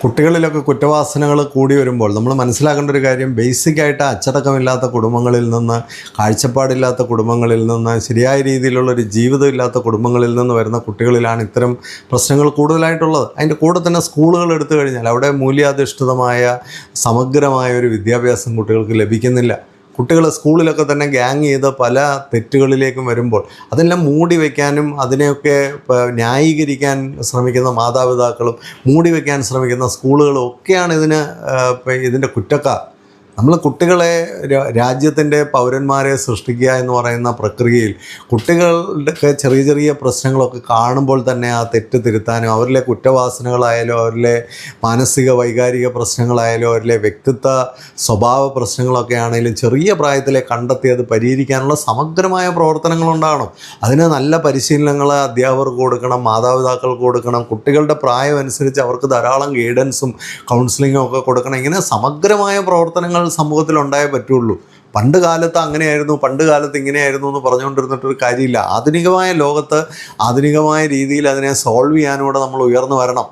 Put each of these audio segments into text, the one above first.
കുട്ടികളിലൊക്കെ കുറ്റവാസനകൾ കൂടി വരുമ്പോൾ നമ്മൾ മനസ്സിലാക്കേണ്ട ഒരു കാര്യം, ബേസിക്കായിട്ട് അച്ചടക്കമില്ലാത്ത കുടുംബങ്ങളിൽ നിന്ന്, കാഴ്ചപ്പാടില്ലാത്ത കുടുംബങ്ങളിൽ നിന്ന്, ശരിയായ രീതിയിലുള്ളൊരു ജീവിതമില്ലാത്ത കുടുംബങ്ങളിൽ നിന്ന് വരുന്ന കുട്ടികളിലാണ് ഇത്തരം പ്രശ്നങ്ങൾ കൂടുതലായിട്ടുള്ളത്. അതിൻ്റെ കൂടെ തന്നെ സ്കൂളുകൾ എടുത്തു കഴിഞ്ഞാൽ അവിടെ മൂല്യാധിഷ്ഠിതമായ സമഗ്രമായ ഒരു വിദ്യാഭ്യാസം കുട്ടികൾക്ക് ലഭിക്കുന്നില്ല. കുട്ടികൾ സ്കൂളിലൊക്കെ തന്നെ ഗ്യാങ് ചെയ്ത് പല തെറ്റുകളിലേക്കും വരുമ്പോൾ അതെല്ലാം മൂടി വയ്ക്കാനും അതിനെയൊക്കെ ന്യായീകരിക്കാൻ ശ്രമിക്കുന്ന മാതാപിതാക്കളും മൂടി വയ്ക്കാൻ ശ്രമിക്കുന്ന സ്കൂളുകളും ഒക്കെയാണ് ഇതിൻ്റെ കുറ്റക്കാർ. നമ്മൾ കുട്ടികളെ രാജ്യത്തിൻ്റെ പൗരന്മാരെ സൃഷ്ടിക്കുക എന്ന് പറയുന്ന പ്രക്രിയയിൽ കുട്ടികളുടെ ചെറിയ ചെറിയ പ്രശ്നങ്ങളൊക്കെ കാണുമ്പോൾ തന്നെ ആ തെറ്റ് തിരുത്താനും, അവരിലെ കുറ്റവാസനകളായാലും അവരിലെ മാനസിക വൈകാരിക പ്രശ്നങ്ങളായാലും അവരിലെ വ്യക്തിത്വ സ്വഭാവ പ്രശ്നങ്ങളൊക്കെ ആണെങ്കിലും ചെറിയ പ്രായത്തിലെ കണ്ടെത്തി അത് പരിഹരിക്കാനുള്ള സമഗ്രമായ പ്രവർത്തനങ്ങളുണ്ടാകണം. അതിന് നല്ല പരിശീലനങ്ങൾ അധ്യാപകർക്ക് കൊടുക്കണം, മാതാപിതാക്കൾക്ക് കൊടുക്കണം, കുട്ടികളുടെ പ്രായം അനുസരിച്ച് അവർക്ക് ധാരാളം ഗൈഡൻസും കൗൺസിലിങ്ങും ഒക്കെ കൊടുക്കണം. ഇങ്ങനെ സമഗ്രമായ പ്രവർത്തനങ്ങൾ സമൂഹത്തിൽ ഉണ്ടായേ പറ്റുള്ളൂ. പണ്ട് കാലത്ത് അങ്ങനെയായിരുന്നു, പണ്ട് കാലത്ത് ഇങ്ങനെയായിരുന്നു എന്ന് പറഞ്ഞുകൊണ്ടിരുന്നിട്ടൊരു കാര്യമില്ല. ആധുനികമായ ലോകത്ത് ആധുനികമായ രീതിയിൽ അതിനെ സോൾവ് ചെയ്യാനൂടെ നമ്മൾ ഉയർന്നു വരണം.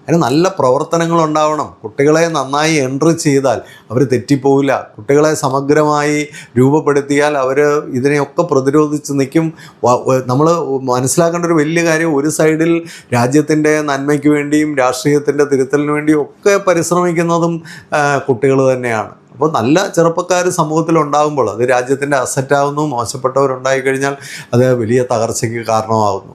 അതിന് നല്ല പ്രവർത്തനങ്ങളുണ്ടാവണം. കുട്ടികളെ നന്നായി എൻട്രി ചെയ്താൽ അവർ തെറ്റിപ്പോവില്ല. കുട്ടികളെ സമഗ്രമായി രൂപപ്പെടുത്തിയാൽ അവർ ഇതിനെയൊക്കെ പ്രതിരോധിച്ച് നിൽക്കും. നമ്മൾ മനസ്സിലാക്കേണ്ട ഒരു വലിയ കാര്യം, ഒരു സൈഡിൽ രാജ്യത്തിൻ്റെ നന്മയ്ക്ക് വേണ്ടിയും രാഷ്ട്രീയത്തിൻ്റെ തിരുത്തലിന് വേണ്ടിയും ഒക്കെ പരിശ്രമിക്കുന്നതും കുട്ടികൾ തന്നെയാണ്. അപ്പോൾ നല്ല ചെറുപ്പക്കാർ സമൂഹത്തിലുണ്ടാകുമ്പോൾ അത് രാജ്യത്തിൻ്റെ അസറ്റാകുന്നു. മോശപ്പെട്ടവരുണ്ടായിക്കഴിഞ്ഞാൽ അത് വലിയ തകർച്ചയ്ക്ക് കാരണമാകുന്നു.